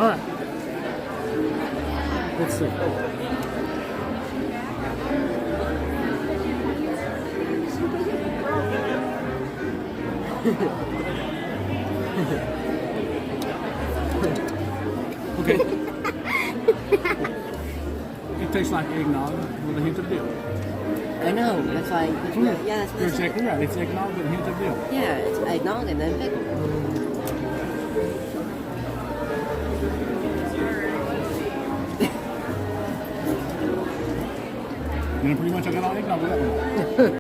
All right. Let's see. Okay. It tastes like eggnog with a hint of dill. I know. That's why. Yeah, that's You're exactly right. It's eggnog with a hint of dill. Yeah, it's eggnog and then pickle. And pretty much I got all eggnog with that one.